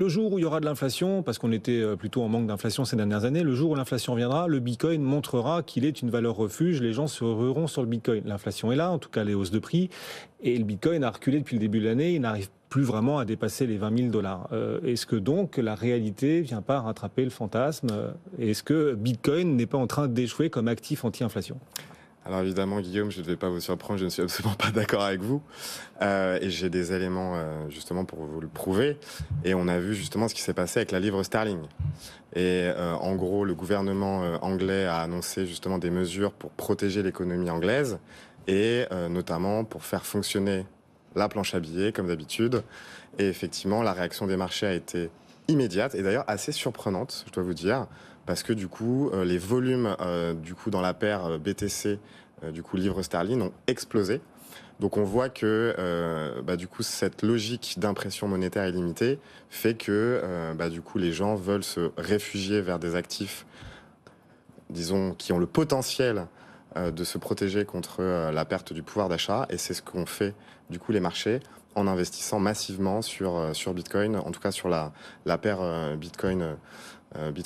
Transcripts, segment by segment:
Le jour où il y aura de l'inflation, parce qu'on était plutôt en manque d'inflation ces dernières années, le jour où l'inflation viendra, le Bitcoin montrera qu'il est une valeur refuge, les gens se rueront sur le Bitcoin. L'inflation est là, en tout cas les hausses de prix, et le Bitcoin a reculé depuis le début de l'année, il n'arrive plus vraiment à dépasser les 20 000 dollars. Est-ce que donc la réalité ne vient pas rattraper le fantasme? Est-ce que Bitcoin n'est pas en train d'échouer comme actif anti-inflation? Alors évidemment, Guillaume, je ne vais pas vous surprendre, je ne suis absolument pas d'accord avec vous. Et j'ai des éléments justement pour vous le prouver. Et on a vu justement ce qui s'est passé avec la livre sterling. Et en gros, le gouvernement anglais a annoncé justement des mesures pour protéger l'économie anglaise et notamment pour faire fonctionner la planche à billets comme d'habitude. Et effectivement, la réaction des marchés a été immédiate et d'ailleurs assez surprenante, je dois vous dire, parce que du coup, les volumes du coup dans la paire BTC, du coup livre sterling, ont explosé. Donc on voit que du coup cette logique d'impression monétaire illimitée fait que du coup les gens veulent se réfugier vers des actifs, disons, qui ont le potentiel de se protéger contre la perte du pouvoir d'achat, et c'est ce qu'ont fait du coup les marchés en investissant massivement sur Bitcoin, en tout cas sur la paire Bitcoin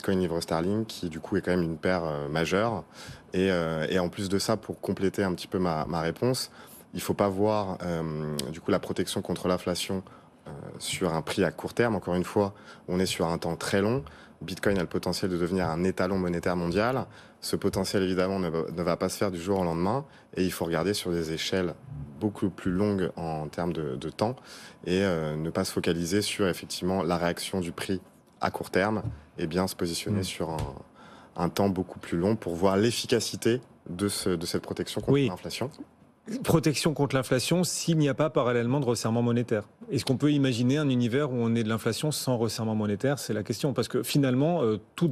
livre sterling, qui du coup est quand même une paire majeure. Et en plus de ça, pour compléter un petit peu ma réponse, il faut pas voir du coup la protection contre l'inflation sur un prix à court terme. Encore une fois, on est sur un temps très long. Bitcoin a le potentiel de devenir un étalon monétaire mondial. Ce potentiel, évidemment, ne va pas se faire du jour au lendemain. Et il faut regarder sur des échelles beaucoup plus longues en termes de temps et ne pas se focaliser sur, effectivement, la réaction du prix à court terme et bien se positionner sur un temps beaucoup plus long pour voir l'efficacité de cette protection contre l'inflation. Protection contre l'inflation s'il n'y a pas parallèlement de resserrement monétaire. Est-ce qu'on peut imaginer un univers où on est de l'inflation sans resserrement monétaire? C'est la question. Parce que finalement, tout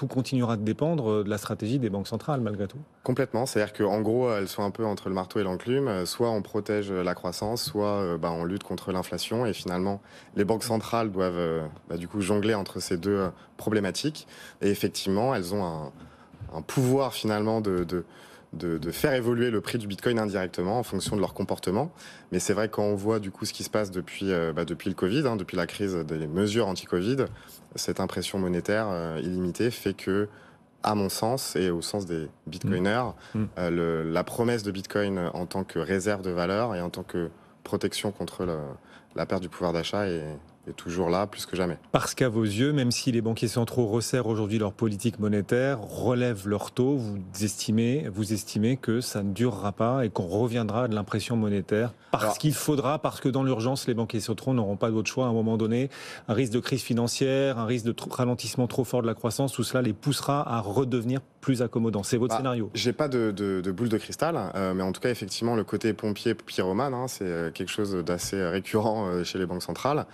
continuera de dépendre de la stratégie des banques centrales, malgré tout. Complètement. C'est-à-dire qu'en gros, elles sont un peu entre le marteau et l'enclume. Soit on protège la croissance, soit on lutte contre l'inflation. Et finalement, les banques centrales doivent du coup jongler entre ces deux problématiques. Et effectivement, elles ont un pouvoir finalement de faire évoluer le prix du Bitcoin indirectement en fonction de leur comportement. Mais c'est vrai, quand on voit du coup ce qui se passe depuis le Covid, depuis la crise des mesures anti-Covid, cette impression monétaire illimitée fait que, à mon sens et au sens des bitcoiners, la promesse de Bitcoin en tant que réserve de valeur et en tant que protection contre la perte du pouvoir d'achat est toujours là, plus que jamais. Parce qu'à vos yeux, même si les banquiers centraux resserrent aujourd'hui leur politique monétaire, relèvent leurs taux, vous estimez que ça ne durera pas et qu'on reviendra à de l'impression monétaire parce que dans l'urgence, les banquiers centraux n'auront pas d'autre choix à un moment donné. Un risque de crise financière, un risque de ralentissement trop fort de la croissance, tout cela les poussera à redevenir plus accommodants. C'est votre scénario? J'ai pas de boule de cristal, mais en tout cas, effectivement, le côté pompier pyromane, c'est quelque chose d'assez récurrent chez les banques centrales.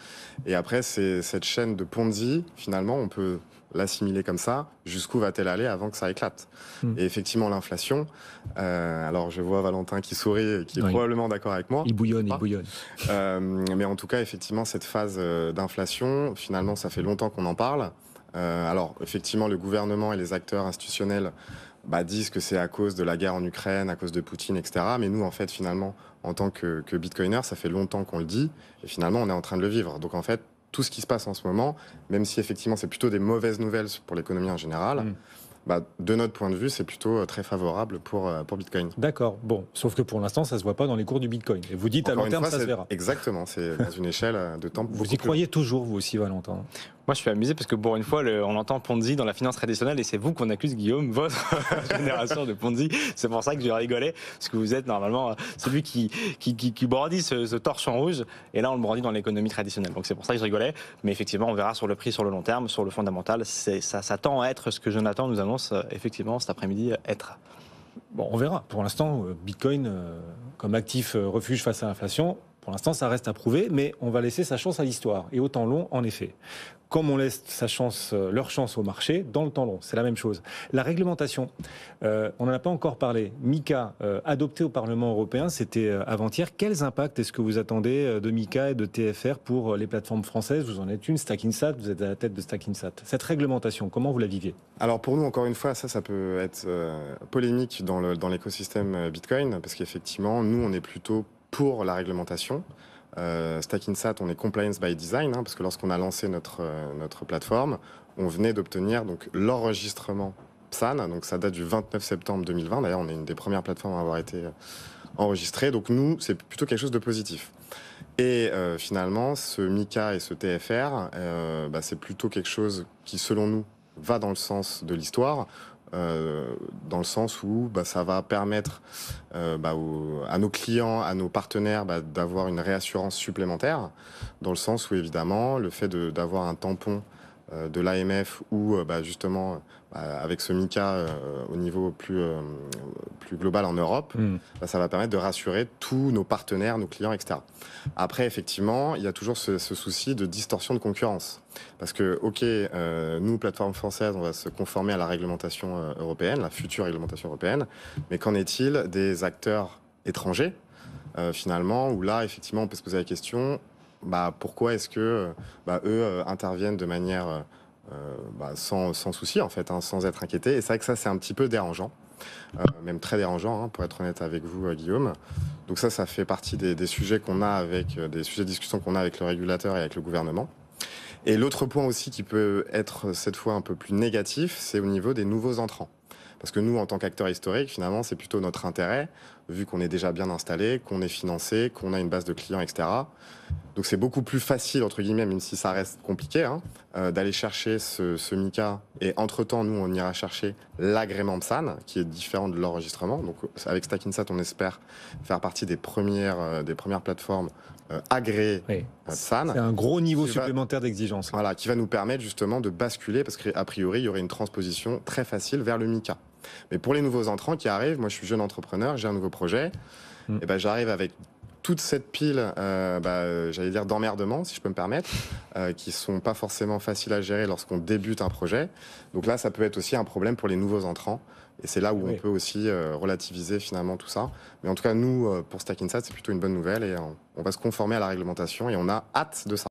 Et après, c'est cette chaîne de Ponzi, finalement, on peut l'assimiler comme ça. Jusqu'où va-t-elle aller avant que ça éclate? Et effectivement, l'inflation, alors je vois Valentin qui sourit et qui est probablement d'accord avec moi. Il bouillonne. Mais en tout cas, effectivement, cette phase d'inflation, finalement, ça fait longtemps qu'on en parle. Alors, effectivement, le gouvernement et les acteurs institutionnels disent que c'est à cause de la guerre en Ukraine, à cause de Poutine, etc. Mais nous, en fait, finalement, en tant que bitcoiners, ça fait longtemps qu'on le dit, et finalement, on est en train de le vivre. Donc, en fait, tout ce qui se passe en ce moment, même si effectivement c'est plutôt des mauvaises nouvelles pour l'économie en général, de notre point de vue, c'est plutôt très favorable pour Bitcoin. D'accord. Bon, sauf que pour l'instant, ça ne se voit pas dans les cours du Bitcoin. Et vous dites Encore à long terme, ça se verra. Exactement, c'est dans une échelle de temps. Vous y croyez toujours, vous aussi, Valentin? Moi, je suis amusé parce que pour une fois, on entend Ponzi dans la finance traditionnelle et c'est vous qu'on accuse, Guillaume, votre génération de Ponzi. C'est pour ça que je rigolais, parce que vous êtes normalement celui qui brandit ce torchon rouge, et là, on le brandit dans l'économie traditionnelle. Donc c'est pour ça que je rigolais. Mais effectivement, on verra sur le prix, sur le long terme, sur le fondamental. Ça tend à être ce que Jonathan nous annonce effectivement cet après-midi être. Bon, on verra. Pour l'instant, Bitcoin, comme actif refuge face à l'inflation, pour l'instant, ça reste à prouver, mais on va laisser sa chance à l'histoire. Et au temps long, en effet. Comme on laisse leur chance au marché, dans le temps long, c'est la même chose. La réglementation, on n'en a pas encore parlé. MiCA, adopté au Parlement européen, c'était avant-hier. Quels impacts est-ce que vous attendez de MiCA et de TFR pour les plateformes françaises? Vous en êtes une, Stackinsat, vous êtes à la tête de Stackinsat. Cette réglementation, comment vous la viviez? Alors pour nous, encore une fois, ça peut être polémique dans l'écosystème Bitcoin, parce qu'effectivement, nous, on est plutôt pour la réglementation. Stackinsat, on est compliance by design, parce que lorsqu'on a lancé notre plateforme, on venait d'obtenir donc l'enregistrement PSAN, donc ça date du 29 septembre 2020. D'ailleurs, on est une des premières plateformes à avoir été enregistrée. Donc nous, c'est plutôt quelque chose de positif. Et finalement, ce MiCA et ce TFR, c'est plutôt quelque chose qui, selon nous, va dans le sens de l'histoire, dans le sens où ça va permettre à nos clients, à nos partenaires d'avoir une réassurance supplémentaire, dans le sens où évidemment le fait d'avoir un tampon de l'AMF ou justement avec ce MiCA au niveau plus global en Europe, ça va permettre de rassurer tous nos partenaires, nos clients, etc. Après, effectivement, il y a toujours ce souci de distorsion de concurrence. Parce que, nous, plateforme française, on va se conformer à la réglementation européenne, la future réglementation européenne, mais qu'en est-il des acteurs étrangers, finalement, où là, effectivement, on peut se poser la question, pourquoi est-ce que eux interviennent de manière sans souci, en fait, sans être inquiétés. Et c'est vrai que ça, c'est un petit peu dérangeant, même très dérangeant, pour être honnête avec vous, Guillaume. Donc ça fait partie des sujets qu'on a des sujets de discussion qu'on a avec le régulateur et avec le gouvernement. Et l'autre point aussi qui peut être cette fois un peu plus négatif, c'est au niveau des nouveaux entrants. Parce que nous, en tant qu'acteurs historiques, finalement, c'est plutôt notre intérêt, vu qu'on est déjà bien installé, qu'on est financé, qu'on a une base de clients, etc. Donc c'est beaucoup plus facile, entre guillemets, même si ça reste compliqué, d'aller chercher ce MiCA. Et entre-temps, nous, on ira chercher l'agrément PSAN, qui est différent de l'enregistrement. Donc avec Stackinsat, on espère faire partie des premières plateformes agréées PSAN. C'est un gros niveau supplémentaire d'exigence. Voilà, qui va nous permettre justement de basculer, parce qu'a priori, il y aurait une transposition très facile vers le MiCA. Mais pour les nouveaux entrants qui arrivent, moi je suis jeune entrepreneur, j'ai un nouveau projet, et j'arrive avec toute cette pile, j'allais dire d'emmerdements, si je peux me permettre, qui sont pas forcément faciles à gérer lorsqu'on débute un projet. Donc là, ça peut être aussi un problème pour les nouveaux entrants. Et c'est là où on peut aussi relativiser finalement tout ça. Mais en tout cas, nous, pour Stackinsat, c'est plutôt une bonne nouvelle et on va se conformer à la réglementation et on a hâte de ça.